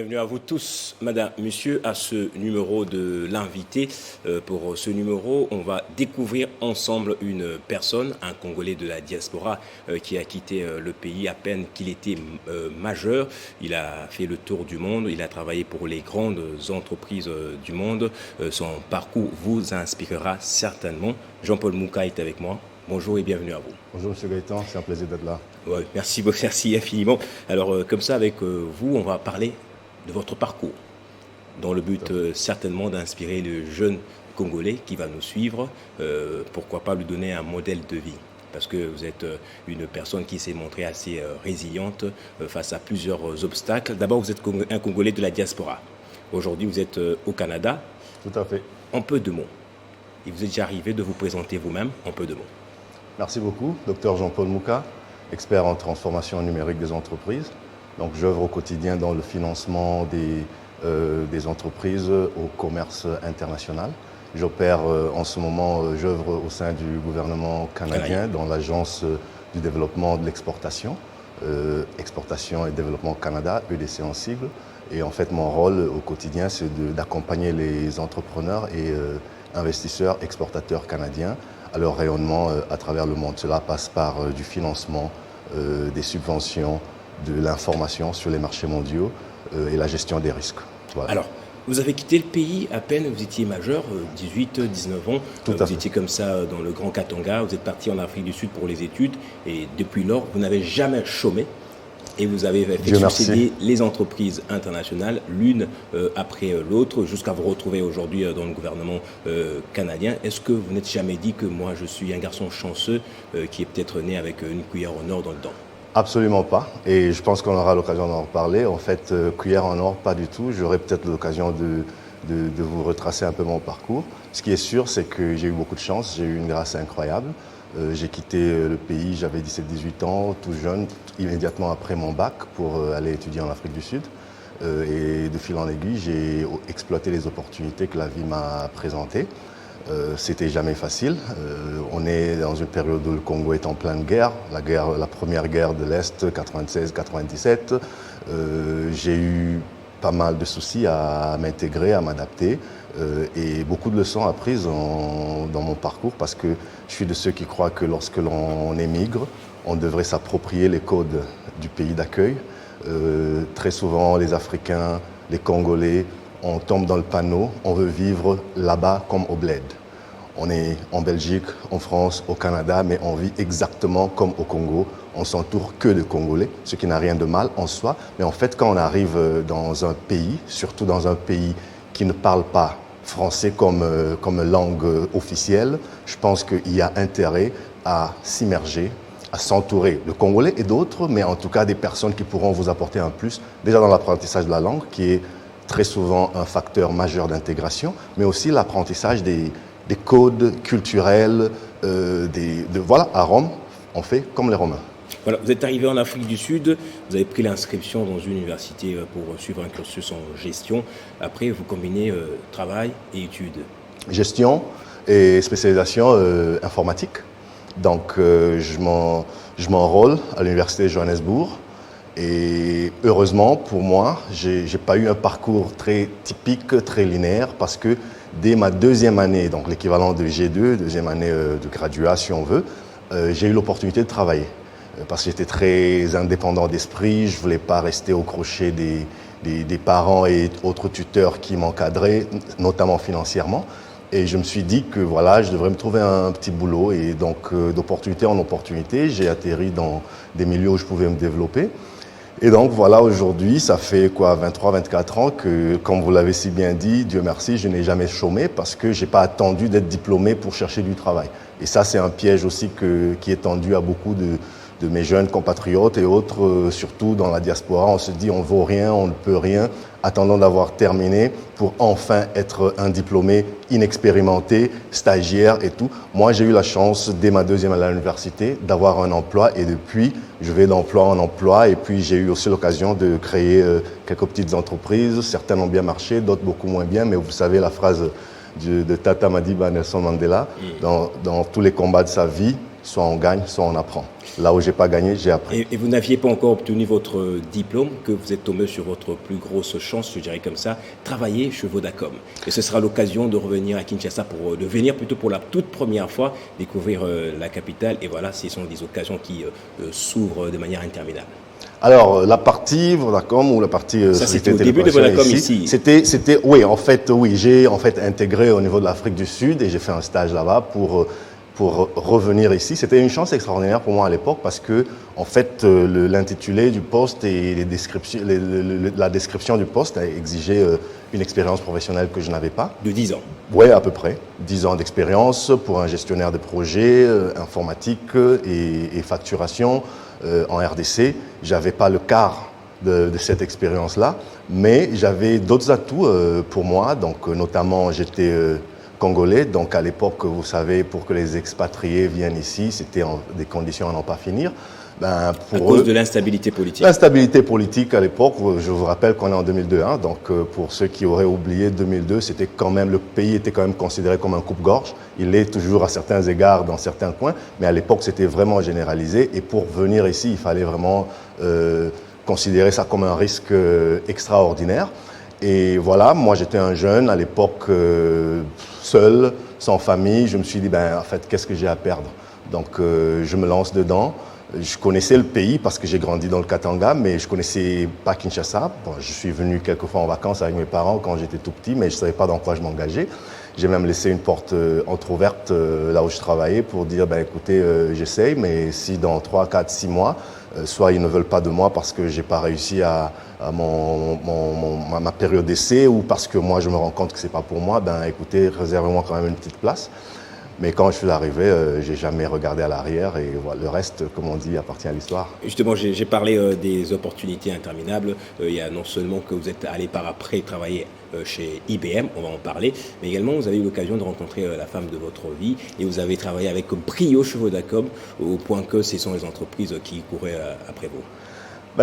bienvenue à vous tous, madame, monsieur, à ce numéro de l'invité. Pour ce numéro, on va découvrir ensemble une personne, un Congolais de la diaspora qui a quitté le pays à peine qu'il était majeur. Il a fait le tour du monde, il a travaillé pour les grandes entreprises du monde. Son parcours vous inspirera certainement. Jean-Paul Mouka est avec moi. Bonjour et bienvenue à vous. Bonjour M. Gaëtan, c'est un plaisir d'être là. Ouais, merci infiniment. Alors comme ça avec vous, on va parler de votre parcours, dans le but certainement d'inspirer le jeune Congolais qui va nous suivre, pourquoi pas lui donner un modèle de vie. Parce que vous êtes une personne qui s'est montrée assez résiliente face à plusieurs obstacles. D'abord, vous êtes un Congolais de la diaspora. Aujourd'hui, vous êtes au Canada. Tout à fait. En peu de mots. Il vous est déjà arrivé de vous présenter vous-même en peu de mots. Merci beaucoup. Docteur Jean-Paul Mouka, expert en transformation numérique des entreprises. Donc, j'œuvre au quotidien dans le financement des entreprises au commerce international. J'opère en ce moment, j'œuvre au sein du gouvernement canadien dans l'Agence du développement de l'exportation, Exportation et Développement Canada, EDC en sigle. Et en fait, mon rôle au quotidien, c'est d'accompagner les entrepreneurs et investisseurs, exportateurs canadiens à leur rayonnement à travers le monde. Cela passe par du financement, des subventions, de l'information sur les marchés mondiaux et la gestion des risques. Voilà. Alors, vous avez quitté le pays à peine, vous étiez majeur, 18, 19 ans. Vous étiez comme ça dans le Grand Katanga, vous êtes parti en Afrique du Sud pour les études et depuis lors, vous n'avez jamais chômé. Et vous avez fait succéder les entreprises internationales, l'une après l'autre, jusqu'à vous retrouver aujourd'hui dans le gouvernement canadien. Est-ce que vous n'êtes jamais dit que moi, je suis un garçon chanceux qui est peut-être né avec une cuillère en or dans le dent? Absolument pas. Et je pense qu'on aura l'occasion d'en reparler. En fait, cuillère en or, pas du tout. J'aurai peut-être l'occasion de vous retracer un peu mon parcours. Ce qui est sûr, c'est que j'ai eu beaucoup de chance. J'ai eu une grâce incroyable. J'ai quitté le pays, j'avais 17-18 ans, tout jeune, immédiatement après mon bac pour aller étudier en Afrique du Sud. Et de fil en aiguille, j'ai exploité les opportunités que la vie m'a présentées. C'était jamais facile. On est dans une période où le Congo est en pleine guerre, la première guerre de l'Est, 96-97. J'ai eu pas mal de soucis à m'intégrer, à m'adapter. Et beaucoup de leçons apprises dans mon parcours parce que je suis de ceux qui croient que lorsque l'on émigre, on devrait s'approprier les codes du pays d'accueil. Très souvent, les Africains, les Congolais, on tombe dans le panneau, on veut vivre là-bas comme au bled. On est en Belgique, en France, au Canada, mais on vit exactement comme au Congo. On s'entoure que de Congolais, ce qui n'a rien de mal en soi. Mais en fait, quand on arrive dans un pays, surtout dans un pays qui ne parle pas français comme langue officielle, je pense qu'il y a intérêt à s'immerger, à s'entourer, le Congolais et d'autres, mais en tout cas des personnes qui pourront vous apporter un plus, déjà dans l'apprentissage de la langue, qui est très souvent un facteur majeur d'intégration, mais aussi l'apprentissage des codes culturels, voilà, à Rome, on fait comme les Romains. Voilà, vous êtes arrivé en Afrique du Sud, vous avez pris l'inscription dans une université pour suivre un cursus en gestion. Après, vous combinez travail et études. Gestion et spécialisation informatique. Donc, je m'enrôle à l'université de Johannesburg. Et heureusement pour moi, j'ai pas eu un parcours très typique, très linéaire, parce que dès ma deuxième année, donc l'équivalent de G2, deuxième année de graduat si on veut, j'ai eu l'opportunité de travailler. Parce que j'étais très indépendant d'esprit, je voulais pas rester au crochet des parents et autres tuteurs qui m'encadraient, notamment financièrement. Et je me suis dit que voilà, je devrais me trouver un petit boulot. Et donc, d'opportunité en opportunité, j'ai atterri dans des milieux où je pouvais me développer. Et donc voilà, aujourd'hui, ça fait 23-24 ans que, comme vous l'avez si bien dit, Dieu merci, je n'ai jamais chômé parce que j'ai pas attendu d'être diplômé pour chercher du travail. Et ça, c'est un piège aussi qui est tendu à beaucoup de mes jeunes compatriotes et autres, surtout dans la diaspora. On se dit on ne vaut rien, on ne peut rien, attendant d'avoir terminé pour enfin être un diplômé inexpérimenté, stagiaire et tout. Moi, j'ai eu la chance, dès ma deuxième année à l'université, d'avoir un emploi et depuis, je vais d'emploi en emploi et puis j'ai eu aussi l'occasion de créer quelques petites entreprises. Certaines ont bien marché, d'autres beaucoup moins bien, mais vous savez la phrase de Tata Madiba Nelson Mandela, dans tous les combats de sa vie, soit on gagne, soit on apprend. Là où j'ai pas gagné, j'ai appris. Et vous n'aviez pas encore obtenu votre diplôme, que vous êtes tombé sur votre plus grosse chance, je dirais comme ça, travailler chez Vodacom. Et ce sera l'occasion de revenir à Kinshasa, de venir plutôt pour la toute première fois, découvrir la capitale. Et voilà, ce sont des occasions qui s'ouvrent de manière interminable. Alors, la partie Vodacom ou la partie ça, c'était au début de Vodacom ici. C'était, oui, j'ai intégré au niveau de l'Afrique du Sud et j'ai fait un stage là-bas pour revenir ici. C'était une chance extraordinaire pour moi à l'époque parce que, en fait, l'intitulé du poste et la description du poste a exigé une expérience professionnelle que je n'avais pas. De 10 ans. Oui, à peu près. 10 ans d'expérience pour un gestionnaire de projet informatique et facturation en RDC. J'avais pas le quart de cette expérience-là, mais j'avais d'autres atouts pour moi. Donc, notamment, j'étais congolais. Donc, à l'époque, vous savez, pour que les expatriés viennent ici, c'était des conditions à n'en pas finir. À cause de l'instabilité politique. L'instabilité politique à l'époque, je vous rappelle qu'on est en 2002, hein, donc pour ceux qui auraient oublié 2002, c'était quand même, le pays était quand même considéré comme un coupe-gorge. Il l'est toujours à certains égards dans certains coins, mais à l'époque c'était vraiment généralisé et pour venir ici, il fallait vraiment considérer ça comme un risque extraordinaire. Et voilà, moi j'étais un jeune à l'époque seul, sans famille, je me suis dit, en fait, qu'est-ce que j'ai à perdre? Donc je me lance dedans. Je connaissais le pays parce que j'ai grandi dans le Katanga, mais je connaissais pas Kinshasa. Bon, je suis venu quelques fois en vacances avec mes parents quand j'étais tout petit, mais je savais pas dans quoi je m'engageais. J'ai même laissé une porte entrouverte là où je travaillais pour dire, écoutez, j'essaye, mais si dans 3, 4, 6 mois, soit ils ne veulent pas de moi parce que j'ai pas réussi à ma période d'essai ou parce que moi je me rends compte que c'est pas pour moi, écoutez, réservez-moi quand même une petite place. Mais quand je suis arrivé, j'ai jamais regardé à l'arrière et voilà, le reste, comme on dit, appartient à l'histoire. Justement, j'ai parlé des opportunités interminables. Il y a non seulement que vous êtes allé par après travailler chez IBM, on va en parler, mais également vous avez eu l'occasion de rencontrer la femme de votre vie et vous avez travaillé avec brio chez Vodacom au point que ce sont les entreprises qui couraient après vous.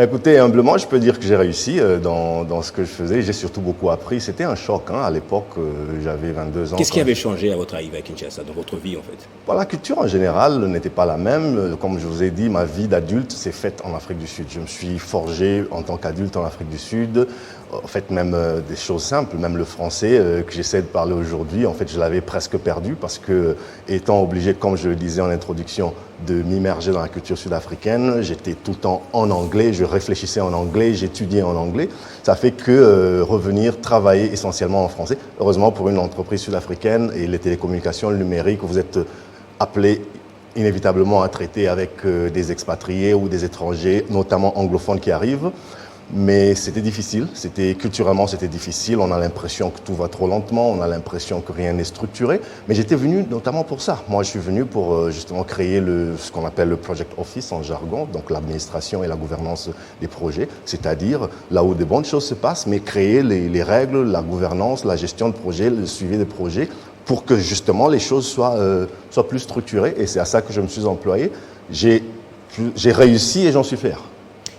Écoutez, humblement, je peux dire que j'ai réussi dans ce que je faisais. J'ai surtout beaucoup appris. C'était un choc. À l'époque, j'avais 22 ans. Qu'est-ce qui avait changé à votre arrivée à Kinshasa, dans votre vie en fait? La culture en général n'était pas la même. Comme je vous ai dit, ma vie d'adulte s'est faite en Afrique du Sud. Je me suis forgé en tant qu'adulte en Afrique du Sud. En fait, même des choses simples, même le français que j'essaie de parler aujourd'hui, en fait, je l'avais presque perdu parce que, étant obligé, comme je le disais en introduction, de m'immerger dans la culture sud-africaine, j'étais tout le temps en anglais, je réfléchissais en anglais, j'étudiais en anglais. Ça fait que revenir travailler essentiellement en français. Heureusement, pour une entreprise sud-africaine et les télécommunications, le numérique, vous êtes appelé inévitablement à traiter avec des expatriés ou des étrangers, notamment anglophones qui arrivent. Mais c'était difficile, culturellement c'était difficile, on a l'impression que tout va trop lentement, on a l'impression que rien n'est structuré. Mais j'étais venu notamment pour ça. Moi je suis venu pour justement créer ce qu'on appelle le Project Office en jargon, donc l'administration et la gouvernance des projets, c'est-à-dire là où de bonnes choses se passent, mais créer les règles, la gouvernance, la gestion de projet, le suivi des projets, pour que justement les choses soient plus structurées. Et c'est à ça que je me suis employé. J'ai réussi et j'en suis fier.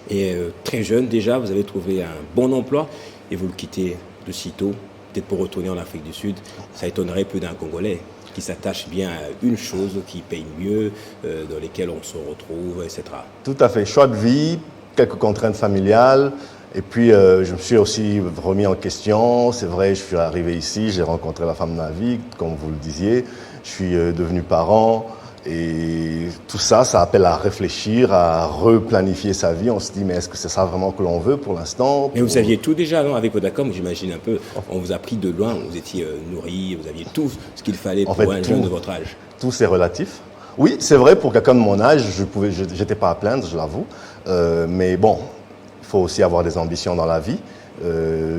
Et très jeune déjà, vous avez trouvé un bon emploi et vous le quittez de sitôt, peut-être pour retourner en Afrique du Sud. Ça étonnerait plus d'un Congolais qui s'attache bien à une chose, qui paye mieux, dans lesquelles on se retrouve, etc. Tout à fait. Choix de vie, quelques contraintes familiales. Et puis, je me suis aussi remis en question. C'est vrai, je suis arrivé ici, j'ai rencontré la femme de ma vie, comme vous le disiez. Je suis devenu parent. Et tout ça, ça appelle à réfléchir, à replanifier sa vie. On se dit, mais est-ce que c'est ça vraiment que l'on veut pour l'instant? Mais vous aviez tout déjà, non? Avec Vodacom, j'imagine un peu. On vous a pris de loin, vous étiez nourri, vous aviez tout ce qu'il fallait pour un jeune de votre âge. Tout c'est relatif. Oui, c'est vrai, pour quelqu'un de mon âge, je n'étais pas à plaindre, je l'avoue. Mais bon, il faut aussi avoir des ambitions dans la vie.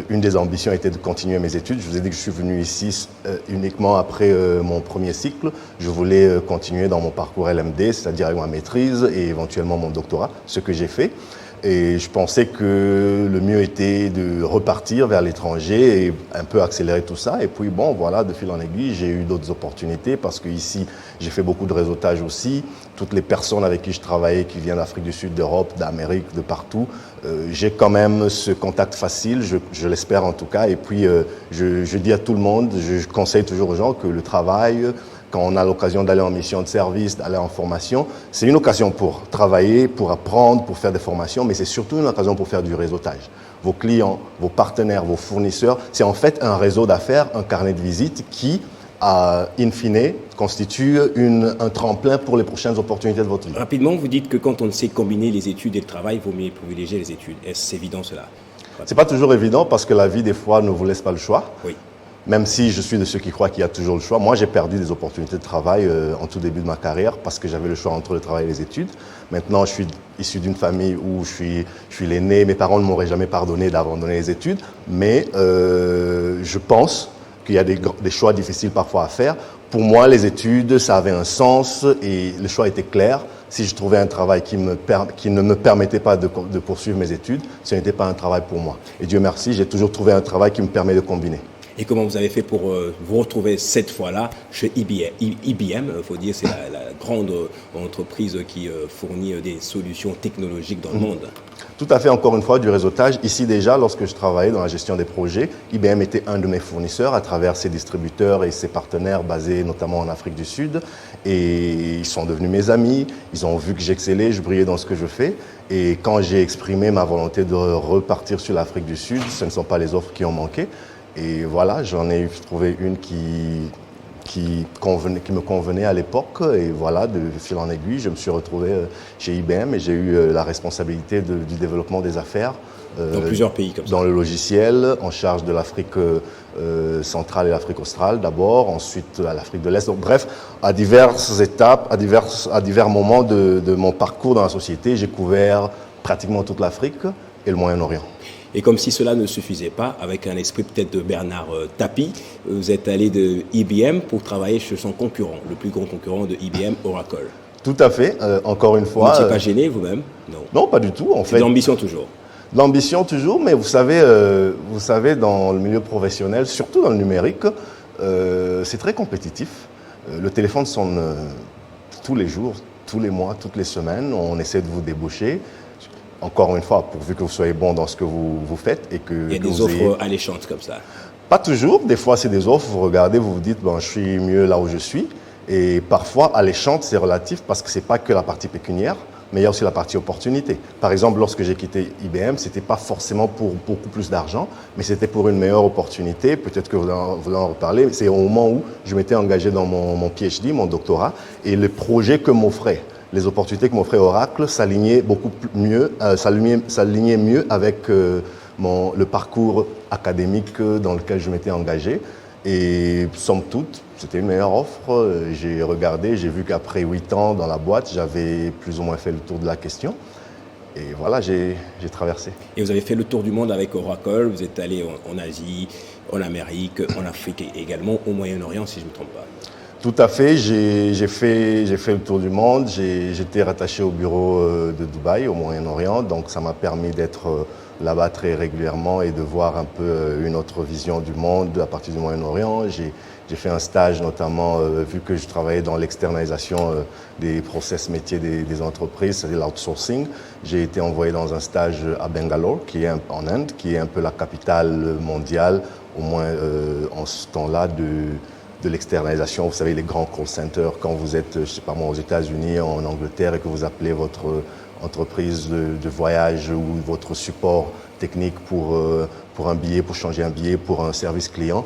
Une des ambitions était de continuer mes études. Je vous ai dit que je suis venu ici uniquement après mon premier cycle. Je voulais continuer dans mon parcours LMD, c'est-à-dire avec ma maîtrise et éventuellement mon doctorat, ce que j'ai fait. Et je pensais que le mieux était de repartir vers l'étranger et un peu accélérer tout ça. Et puis bon, voilà, de fil en aiguille, j'ai eu d'autres opportunités parce que ici, j'ai fait beaucoup de réseautage aussi. Toutes les personnes avec qui je travaillais, qui viennent d'Afrique du Sud, d'Europe, d'Amérique, de partout, j'ai quand même ce contact facile, je l'espère en tout cas. Et puis, je dis à tout le monde, je conseille toujours aux gens que le travail, quand on a l'occasion d'aller en mission de service, d'aller en formation, c'est une occasion pour travailler, pour apprendre, pour faire des formations, mais c'est surtout une occasion pour faire du réseautage. Vos clients, vos partenaires, vos fournisseurs, c'est en fait un réseau d'affaires, un carnet de visite qui, in fine, constitue un tremplin pour les prochaines opportunités de votre vie. Rapidement, vous dites que quand on sait combiner les études et le travail, il vaut mieux privilégier les études. Est-ce évident cela? C'est pas toujours évident parce que la vie, des fois, ne vous laisse pas le choix. Oui. Même si je suis de ceux qui croient qu'il y a toujours le choix. Moi, j'ai perdu des opportunités de travail en tout début de ma carrière parce que j'avais le choix entre le travail et les études. Maintenant, je suis issu d'une famille où je suis l'aîné. Mes parents ne m'auraient jamais pardonné d'abandonner les études. Mais je pense qu'il y a des choix difficiles parfois à faire. Pour moi, les études, ça avait un sens et le choix était clair. Si je trouvais un travail qui ne me permettait pas de poursuivre mes études, ce n'était pas un travail pour moi. Et Dieu merci, j'ai toujours trouvé un travail qui me permet de combiner. Et comment vous avez fait pour vous retrouver cette fois-là chez IBM? IBM, il faut dire, c'est la grande entreprise qui fournit des solutions technologiques dans le monde. Tout à fait, encore une fois, du réseautage. Ici déjà, lorsque je travaillais dans la gestion des projets, IBM était un de mes fournisseurs à travers ses distributeurs et ses partenaires basés notamment en Afrique du Sud. Et ils sont devenus mes amis, ils ont vu que j'excellais, je brillais dans ce que je fais. Et quand j'ai exprimé ma volonté de repartir sur l'Afrique du Sud, ce ne sont pas les offres qui ont manqué. Et voilà, j'en ai trouvé une qui me convenait à l'époque. Et voilà, de fil en aiguille, je me suis retrouvé chez IBM et j'ai eu la responsabilité du développement des affaires. Dans plusieurs pays comme ça. Dans le logiciel, en charge de l'Afrique centrale et l'Afrique australe d'abord, ensuite à l'Afrique de l'Est. Donc, bref, à diverses étapes, à divers moments de mon parcours dans la société, j'ai couvert pratiquement toute l'Afrique et le Moyen-Orient. Et comme si cela ne suffisait pas, avec un esprit peut-être de Bernard Tapie, vous êtes allé de IBM pour travailler chez son concurrent, le plus grand concurrent de IBM, Oracle. Tout à fait, encore une fois. Vous n'étiez pas gêné vous-même? Non. Non, pas du tout. En fait, l'ambition toujours. L'ambition toujours, mais vous savez, dans le milieu professionnel, surtout dans le numérique, c'est très compétitif. Le téléphone sonne tous les jours, tous les mois, toutes les semaines. On essaie de vous débaucher. Encore une fois, pourvu que vous soyez bon dans ce que vous faites et que il y a des offres alléchantes comme ça. Pas toujours. Des fois, c'est des offres. Vous regardez, vous vous dites, bon, je suis mieux là où je suis. Et parfois, alléchante, c'est relatif parce que c'est pas que la partie pécuniaire, mais il y a aussi la partie opportunité. Par exemple, lorsque j'ai quitté IBM, c'était pas forcément pour beaucoup plus d'argent, mais c'était pour une meilleure opportunité. Peut-être que vous en reparlez. C'est au moment où je m'étais engagé dans mon PhD, mon doctorat, et le projet que m'offrait, les opportunités que m'offrait Oracle s'alignaient beaucoup mieux, s'alignaient mieux avec le parcours académique dans lequel je m'étais engagé. Et somme toute, c'était une meilleure offre. J'ai regardé, j'ai vu qu'après 8 ans dans la boîte, j'avais plus ou moins fait le tour de la question. Et voilà, j'ai traversé. Et vous avez fait le tour du monde avec Oracle, vous êtes allé en Asie, en Amérique, en Afrique et également au Moyen-Orient, si je ne me trompe pas. Tout à fait, j'ai fait le tour du monde, j'étais rattaché au bureau de Dubaï, au Moyen-Orient, donc ça m'a permis d'être là-bas très régulièrement et de voir un peu une autre vision du monde à partir du Moyen-Orient. J'ai fait un stage notamment, vu que je travaillais dans l'externalisation des process métiers des entreprises, c'est-à-dire l'outsourcing. J'ai été envoyé dans un stage à Bangalore, qui est en Inde, qui est un peu la capitale mondiale, au moins en ce temps-là, de l'externalisation. Vous savez, les grands call centers, quand vous êtes, je sais pas moi, aux États-Unis, en Angleterre, et que vous appelez votre entreprise de voyage ou votre support technique pour un billet, pour changer un billet, pour un service client,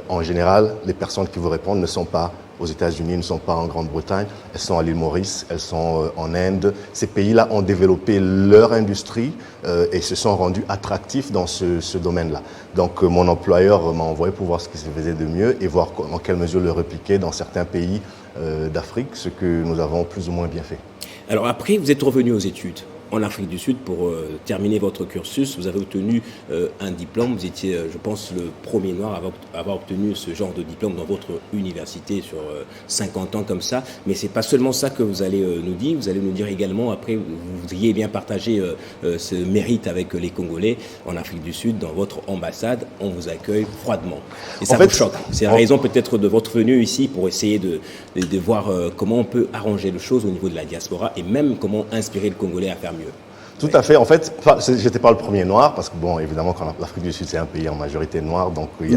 en général, les personnes qui vous répondent ne sont pas aux États-Unis, ne sont pas en Grande-Bretagne, elles sont à l'île Maurice, elles sont en Inde. Ces pays-là ont développé leur industrie et se sont rendus attractifs dans ce domaine-là. Donc mon employeur m'a envoyé pour voir ce qui se faisait de mieux et voir en quelle mesure le répliquer dans certains pays d'Afrique, ce que nous avons plus ou moins bien fait. Alors après, vous êtes revenu aux études en Afrique du Sud pour terminer votre cursus. Vous avez obtenu un diplôme. Vous étiez, je pense, le premier noir à avoir obtenu ce genre de diplôme dans votre université sur 50 ans comme ça. Mais c'est pas seulement ça que vous allez nous dire. Vous allez nous dire également, après, vous voudriez bien partager ce mérite avec les Congolais en Afrique du Sud. Dans votre ambassade, on vous accueille froidement. Et ça vous choque. C'est la raison peut-être de votre venue ici pour essayer de voir comment on peut arranger les choses au niveau de la diaspora et même comment inspirer le Congolais à faire mieux. Tout à fait. En fait, j'étais pas le premier noir parce que bon, évidemment, quand l'Afrique du Sud c'est un pays en majorité noir, donc il y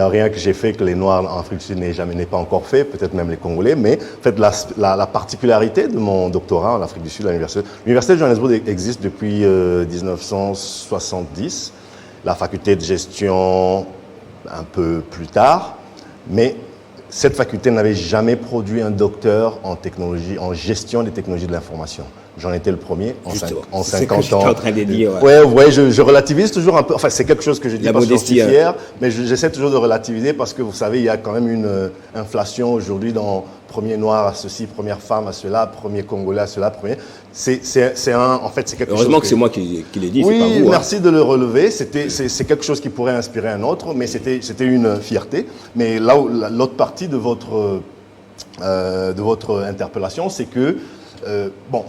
a rien que j'ai fait que les Noirs en Afrique du Sud n'aient pas encore fait, peut-être même les Congolais. Mais en fait, la particularité de mon doctorat en Afrique du Sud à l'université de Johannesburg existe depuis 1970. La faculté de gestion un peu plus tard, mais cette faculté n'avait jamais produit un docteur en technologie, en gestion des technologies de l'information. J'en étais le premier en 50 ans. En train de dire, ouais, je relativise toujours un peu. Enfin, c'est quelque chose que je dis pas, j'en suis fier, mais j'essaie toujours de relativiser parce que vous savez, il y a quand même une inflation aujourd'hui dans premier noir à ceci, première femme à cela, premier Congolais à cela, premier. En fait, c'est quelque chose. Heureusement que c'est moi qui l'ai dit, oui, c'est pas vous. Merci de le relever. C'est quelque chose qui pourrait inspirer un autre, mais c'était une fierté. Mais là, l'autre partie de votre interpellation, c'est que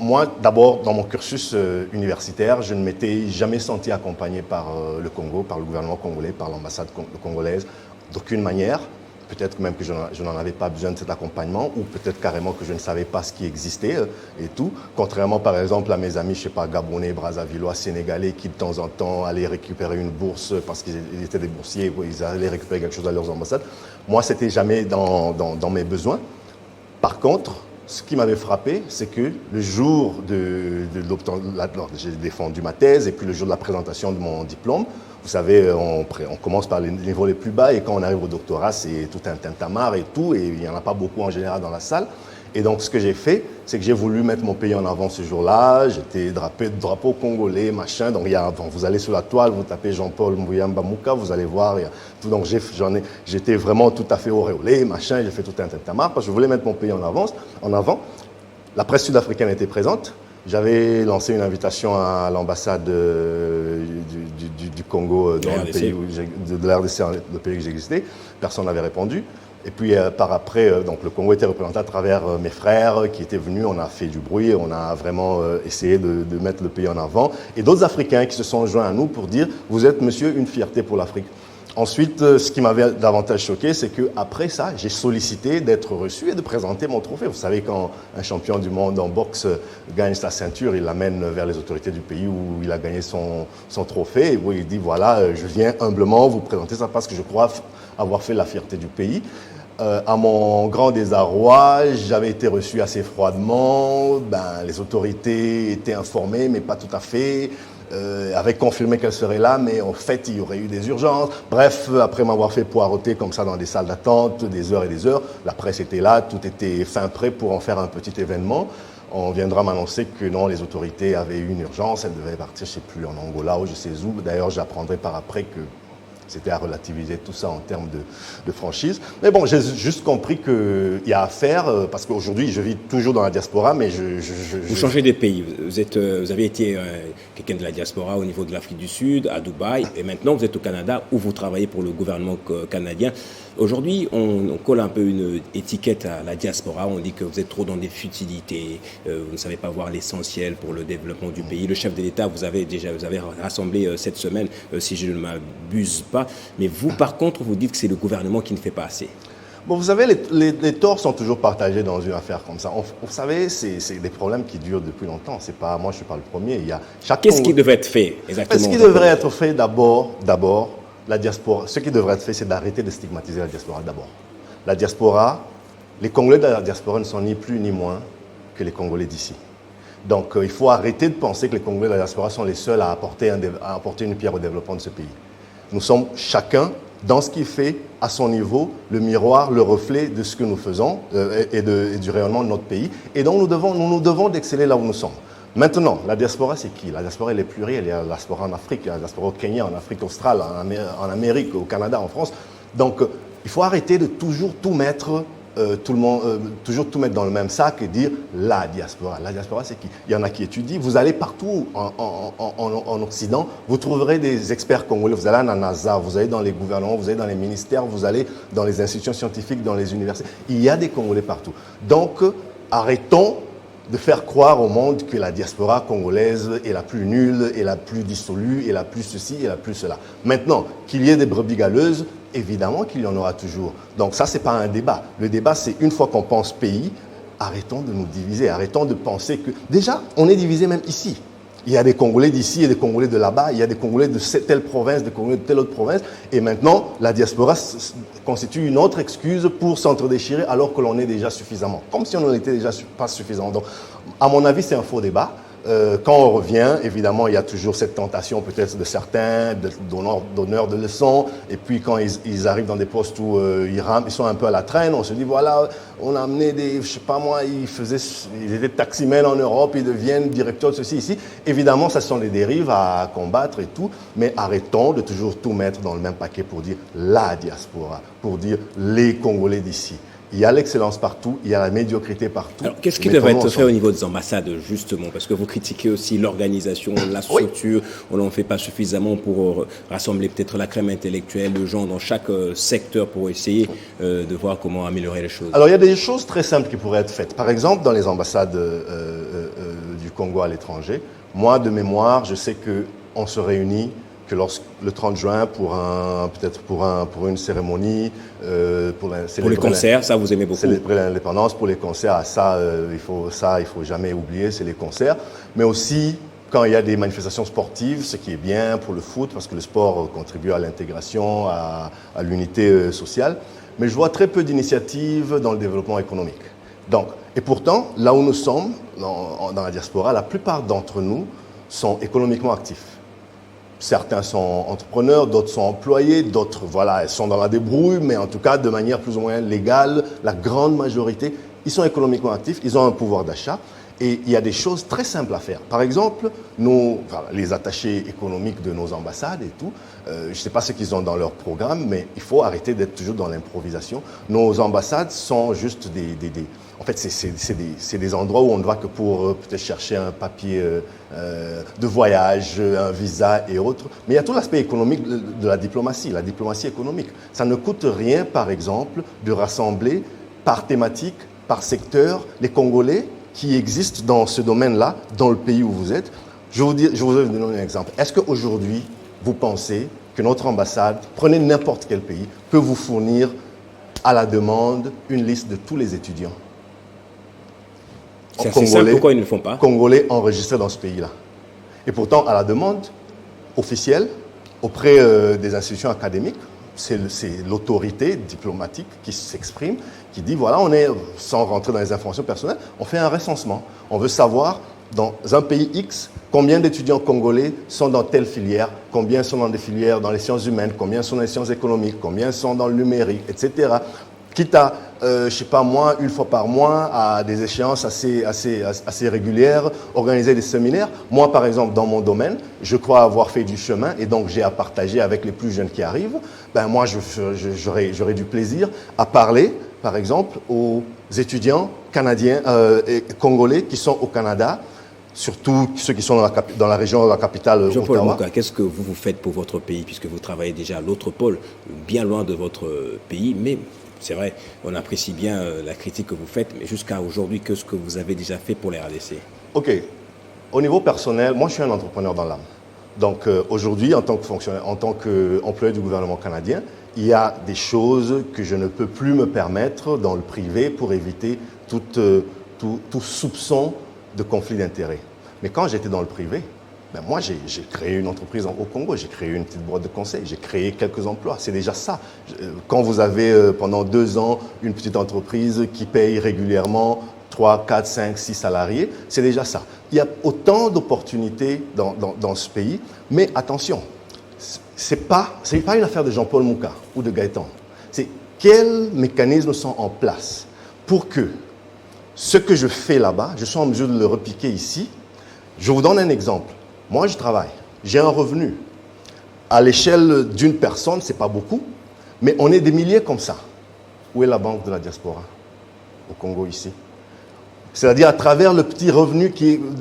moi, d'abord, dans mon cursus universitaire, je ne m'étais jamais senti accompagné par le Congo, par le gouvernement congolais, par l'ambassade congolaise, d'aucune manière. Peut-être même que je n'en avais pas besoin de cet accompagnement, ou peut-être carrément que je ne savais pas ce qui existait et tout. Contrairement, par exemple, à mes amis, je ne sais pas, Gabonais, Brazzavillois, Sénégalais, qui de temps en temps allaient récupérer une bourse parce qu'ils étaient des boursiers, ils allaient récupérer quelque chose à leurs ambassades. Moi, c'était jamais dans mes besoins. Par contre, ce qui m'avait frappé, c'est que le jour j'ai défendu ma thèse et puis le jour de la présentation de mon diplôme, vous savez, on commence par les niveaux les plus bas et quand on arrive au doctorat, c'est tout un tintamarre et tout, et il n'y en a pas beaucoup en général dans la salle. Et donc, ce que j'ai fait, c'est que j'ai voulu mettre mon pays en avant ce jour-là. J'étais drapé de drapeau congolais, machin. Donc, vous allez sur la toile, vous tapez Jean-Paul Mbuyamba Mouka, vous allez voir. Tout, donc, j'étais vraiment tout à fait auréolé, machin. J'ai fait tout un tintamarre parce que je voulais mettre mon pays en avant. La presse sud-africaine était présente. J'avais lancé une invitation à l'ambassade du Congo dans le pays de la RDC, le pays que j'existais. Personne n'avait répondu. Et puis par après, donc le Congo était représenté à travers mes frères qui étaient venus. On a fait du bruit, on a vraiment essayé de mettre le pays en avant. Et d'autres Africains qui se sont joints à nous pour dire « Vous êtes, monsieur, une fierté pour l'Afrique ». Ensuite, ce qui m'avait davantage choqué, c'est qu'après ça, j'ai sollicité d'être reçu et de présenter mon trophée. Vous savez, quand un champion du monde en boxe gagne sa ceinture, il l'amène vers les autorités du pays où il a gagné son trophée. Et où il dit, voilà, je viens humblement vous présenter ça parce que je crois avoir fait la fierté du pays. À mon grand désarroi, j'avais été reçu assez froidement. Les autorités étaient informées, mais pas tout à fait. Avait confirmé qu'elle serait là, mais en fait, il y aurait eu des urgences. Bref, après m'avoir fait poireauter comme ça dans des salles d'attente, des heures et des heures, la presse était là, tout était fin prêt pour en faire un petit événement. On viendra m'annoncer que non, les autorités avaient eu une urgence, elles devaient partir, je ne sais plus, en Angola ou je sais où. D'ailleurs, j'apprendrai par après que c'était à relativiser tout ça en termes de franchise. Mais bon, j'ai juste compris qu'il y a à faire, parce qu'aujourd'hui, je vis toujours dans la diaspora, mais Vous changez de pays. Vous avez été quelqu'un de la diaspora au niveau de l'Afrique du Sud, à Dubaï, et maintenant vous êtes au Canada, où vous travaillez pour le gouvernement canadien. Aujourd'hui, on colle un peu une étiquette à la diaspora. On dit que vous êtes trop dans des futilités, vous ne savez pas voir l'essentiel pour le développement du pays. Le chef de l'État, vous avez rassemblé cette semaine, si je ne m'abuse pas. Mais vous, par contre, vous dites que c'est le gouvernement qui ne fait pas assez. Bon, vous savez, les torts sont toujours partagés dans une affaire comme ça. Vous savez, c'est des problèmes qui durent depuis longtemps. C'est pas, moi, je ne suis pas le premier. Qu'est-ce qui devrait être fait exactement? Ce qui devrait être fait d'abord, la diaspora. Ce qui devrait être fait, c'est d'arrêter de stigmatiser la diaspora d'abord. La diaspora, les Congolais de la diaspora ne sont ni plus ni moins que les Congolais d'ici. Donc, il faut arrêter de penser que les Congolais de la diaspora sont les seuls à apporter une pierre au développement de ce pays. Nous sommes chacun, dans ce qui fait, à son niveau, le miroir, le reflet de ce que nous faisons et du rayonnement de notre pays. Et donc, nous devons d'exceller là où nous sommes. Maintenant, la diaspora, c'est qui? La diaspora, elle est plurielle. Il y a la diaspora en Afrique, il y a la diaspora au Kenya, en Afrique australe, en Amérique, au Canada, en France. Donc, il faut arrêter de toujours tout mettre toujours tout mettre dans le même sac et dire la diaspora. La diaspora, c'est qui? Il y en a qui étudient. Vous allez partout en Occident, vous trouverez des experts congolais. Vous allez à la NASA, vous allez dans les gouvernements, vous allez dans les ministères, vous allez dans les institutions scientifiques, dans les universités. Il y a des Congolais partout. Donc, arrêtons de faire croire au monde que la diaspora congolaise est la plus nulle, et la plus dissolue, et la plus ceci, et la plus cela. Maintenant, qu'il y ait des brebis galeuses, évidemment qu'il y en aura toujours. Donc ça, ce n'est pas un débat. Le débat, c'est une fois qu'on pense pays, arrêtons de nous diviser, arrêtons de penser que... Déjà, on est divisé même ici. Il y a des Congolais d'ici, il y a des Congolais de là-bas, il y a des Congolais de telle province, des Congolais de telle autre province. Et maintenant, la diaspora constitue une autre excuse pour s'entre-déchirer alors que l'on est déjà suffisamment. Comme si on n'en était déjà pas suffisamment. Donc, à mon avis, c'est un faux débat. Quand on revient, évidemment, il y a toujours cette tentation peut-être de certains, donneurs de leçons. Et puis quand ils arrivent dans des postes où ils sont un peu à la traîne, on se dit, voilà, on a amené des, je sais pas moi, ils étaient taximens en Europe, ils deviennent directeurs de ceci, ici. Évidemment, ça sont des dérives à combattre et tout, mais arrêtons de toujours tout mettre dans le même paquet pour dire la diaspora, pour dire les Congolais d'ici. Il y a l'excellence partout, il y a la médiocrité partout. Alors, qu'est-ce qui devrait être fait au niveau des ambassades, justement? Parce que vous critiquez aussi l'organisation, la structure. On n'en fait pas suffisamment pour rassembler peut-être la crème intellectuelle de gens dans chaque secteur pour essayer de voir comment améliorer les choses. Alors, il y a des choses très simples qui pourraient être faites. Par exemple, dans les ambassades du Congo à l'étranger, moi, de mémoire, je sais qu'on se réunit que le 30 juin pour une cérémonie, pour les concerts, ça vous aimez beaucoup. Célébrer l'indépendance, pour les concerts, il faut jamais oublier, c'est les concerts. Mais aussi quand il y a des manifestations sportives, ce qui est bien pour le foot, parce que le sport contribue à l'intégration, à l'unité sociale. Mais je vois très peu d'initiatives dans le développement économique. Donc, et pourtant, là où nous sommes, dans la diaspora, la plupart d'entre nous sont économiquement actifs. Certains sont entrepreneurs, d'autres sont employés, d'autres sont dans la débrouille, mais en tout cas de manière plus ou moins légale. La grande majorité, ils sont économiquement actifs, ils ont un pouvoir d'achat et il y a des choses très simples à faire. Par exemple, les attachés économiques de nos ambassades et tout, je ne sais pas ce qu'ils ont dans leur programme, mais il faut arrêter d'être toujours dans l'improvisation. Nos ambassades sont juste en fait, c'est des endroits où on ne va que pour peut-être chercher un papier de voyage, un visa et autres. Mais il y a tout l'aspect économique de la diplomatie économique. Ça ne coûte rien, par exemple, de rassembler par thématique, par secteur, les Congolais qui existent dans ce domaine-là, dans le pays où vous êtes. Je vais vous donner un exemple. Est-ce qu'aujourd'hui, vous pensez que notre ambassade, prenez n'importe quel pays, peut vous fournir à la demande une liste de tous les étudiants c'est assez simple, pourquoi ils ne le font pas? Congolais enregistrés dans ce pays-là. Et pourtant, à la demande officielle, auprès des institutions académiques, c'est l'autorité diplomatique qui s'exprime, qui dit, voilà, sans rentrer dans les informations personnelles, on fait un recensement. On veut savoir, dans un pays X, combien d'étudiants congolais sont dans telle filière, combien sont dans des filières dans les sciences humaines, combien sont dans les sciences économiques, combien sont dans le numérique, etc. Quitte à, je ne sais pas moi, une fois par mois, à des échéances assez régulières, organiser des séminaires. Moi, par exemple, dans mon domaine, je crois avoir fait du chemin et donc j'ai à partager avec les plus jeunes qui arrivent. Moi, j'aurai du plaisir à parler, par exemple, aux étudiants canadiens et congolais qui sont au Canada, surtout ceux qui sont dans la région de la capitale Jean-Paul Ottawa. Mouka, qu'est-ce que vous faites pour votre pays, puisque vous travaillez déjà à l'autre pôle, bien loin de votre pays, mais c'est vrai, on apprécie bien la critique que vous faites, mais jusqu'à aujourd'hui, qu'est-ce que vous avez déjà fait pour les RDC? Ok. Au niveau personnel, moi je suis un entrepreneur dans l'âme. Donc aujourd'hui, en tant que fonctionnaire, en tant qu'employé du gouvernement canadien, il y a des choses que je ne peux plus me permettre dans le privé pour éviter tout soupçon de conflit d'intérêts. Mais quand j'étais dans le privé, moi, j'ai créé une entreprise au Congo, j'ai créé une petite boîte de conseil, j'ai créé quelques emplois. C'est déjà ça. Quand vous avez pendant 2 ans une petite entreprise qui paye régulièrement 3, 4, 5, 6 salariés, c'est déjà ça. Il y a autant d'opportunités dans ce pays, mais attention, ce n'est pas une affaire de Jean-Paul Mouka ou de Gaëtan. C'est quels mécanismes sont en place pour que ce que je fais là-bas, je sois en mesure de le repliquer ici. Je vous donne un exemple. Moi, je travaille, j'ai un revenu. À l'échelle d'une personne, ce n'est pas beaucoup, mais on est des milliers comme ça. Où est la banque de la diaspora? Au Congo, ici. C'est-à-dire, à travers le petit revenu,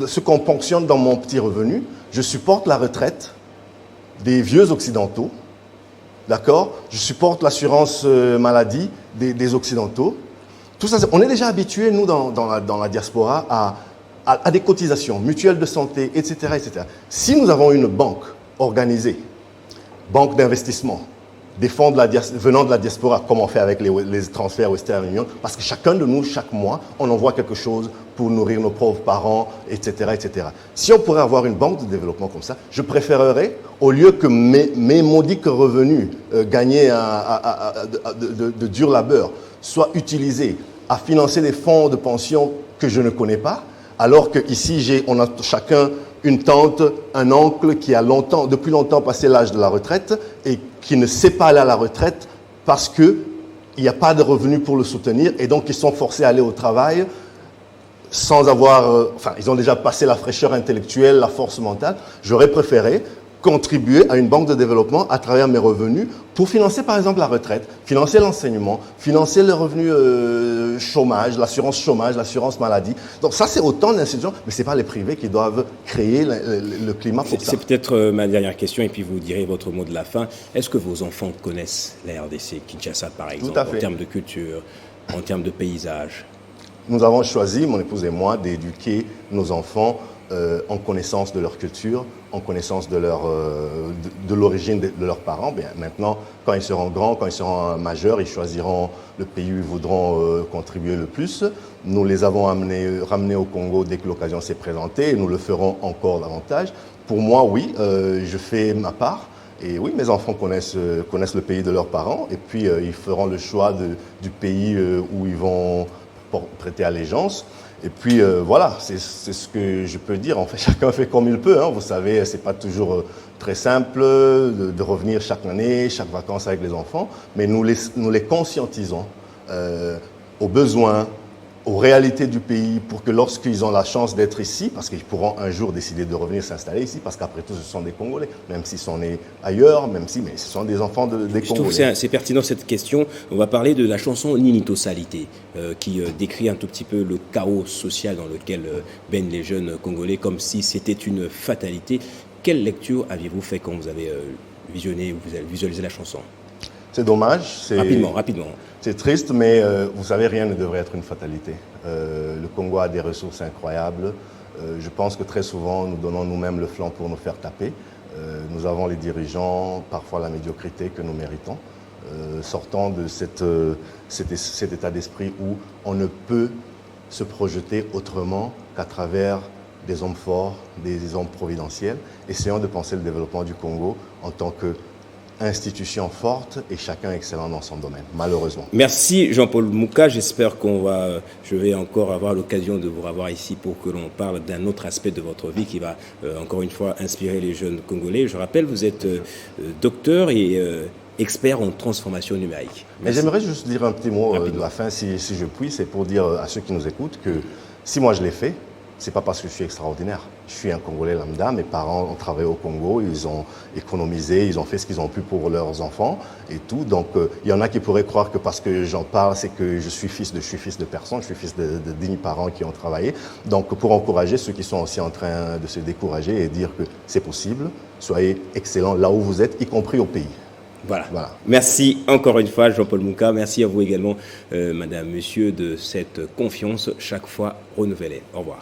ce qu'on ponctionne dans mon petit revenu, je supporte la retraite des vieux occidentaux, d'accord? Je supporte l'assurance maladie des occidentaux. Tout ça, on est déjà habitués, nous, dans la diaspora, à des cotisations, mutuelles de santé, etc., etc. Si nous avons une banque organisée, banque d'investissement, des fonds venant de la diaspora, comme on fait avec les transferts Western Union, parce que chacun de nous, chaque mois, on envoie quelque chose pour nourrir nos pauvres parents, etc., etc. Si on pourrait avoir une banque de développement comme ça, je préférerais, au lieu que mes maudiques revenus gagnés de dur labeur soient utilisés à financer des fonds de pension que je ne connais pas, alors qu'ici, on a chacun une tante, un oncle qui a depuis longtemps passé l'âge de la retraite et qui ne sait pas aller à la retraite parce qu'il n'y a pas de revenus pour le soutenir et donc ils sont forcés à aller au travail sans avoir... ils ont déjà passé la fraîcheur intellectuelle, la force mentale. J'aurais préféré contribuer à une banque de développement à travers mes revenus pour financer par exemple la retraite, financer l'enseignement, financer le revenu chômage, l'assurance maladie. Donc ça c'est autant d'institutions, mais ce n'est pas les privés qui doivent créer le climat pour ça. C'est peut-être ma dernière question et puis vous direz votre mot de la fin. Est-ce que vos enfants connaissent la RDC, Kinshasa par exemple, en termes de culture, en termes de paysage? Nous avons choisi, mon épouse et moi, d'éduquer nos enfants en connaissance de leur culture, en connaissance de l'origine de leurs parents. Bien, maintenant, quand ils seront grands, quand ils seront majeurs, ils choisiront le pays où ils voudront contribuer le plus. Nous les avons ramenés au Congo dès que l'occasion s'est présentée et nous le ferons encore davantage. Pour moi, oui, je fais ma part. Et oui, mes enfants connaissent le pays de leurs parents et puis ils feront le choix du pays où ils vont prêter allégeance. Et puis voilà, c'est ce que je peux dire. En fait, chacun fait comme il peut. Hein. Vous savez, c'est pas toujours très simple de revenir chaque année, chaque vacances avec les enfants, mais nous les conscientisons aux besoins, aux réalités du pays pour que lorsqu'ils ont la chance d'être ici, parce qu'ils pourront un jour décider de revenir s'installer ici, parce qu'après tout, ce sont des Congolais, même s'ils sont nés ailleurs, mais ce sont des enfants des Congolais. Je trouve que c'est pertinent cette question. On va parler de la chanson Ninito Salité, qui décrit un tout petit peu le chaos social dans lequel baignent les jeunes Congolais, comme si c'était une fatalité. Quelle lecture aviez-vous fait quand vous avez visionné ou vous avez visualisé la chanson? C'est dommage. Rapidement. C'est triste, mais vous savez, rien ne devrait être une fatalité. Le Congo a des ressources incroyables. Je pense que très souvent, nous donnons nous-mêmes le flanc pour nous faire taper. Nous avons les dirigeants, parfois la médiocrité que nous méritons. Sortant de cet état d'esprit où on ne peut se projeter autrement qu'à travers des hommes forts, des hommes providentiels. Essayons de penser le développement du Congo en tant que institution forte et chacun excellent dans son domaine, malheureusement. Merci Jean-Paul Mouka, j'espère je vais encore avoir l'occasion de vous revoir ici pour que l'on parle d'un autre aspect de votre vie qui va encore une fois inspirer les jeunes Congolais. Je rappelle, vous êtes docteur et expert en transformation numérique. Mais j'aimerais juste dire un petit mot de la fin, si je puis, c'est pour dire à ceux qui nous écoutent que si moi je l'ai fait, c'est pas parce que je suis extraordinaire. Je suis un Congolais lambda, mes parents ont travaillé au Congo, ils ont économisé, ils ont fait ce qu'ils ont pu pour leurs enfants et tout. Donc il y en a qui pourraient croire que parce que j'en parle, c'est que je suis fils de personnes, je suis fils de dignes parents qui ont travaillé. Donc pour encourager ceux qui sont aussi en train de se décourager et dire que c'est possible, soyez excellents là où vous êtes, y compris au pays. Voilà. Merci encore une fois, Jean-Paul Mouka. Merci à vous également, madame, monsieur, de cette confiance chaque fois renouvelée. Au revoir.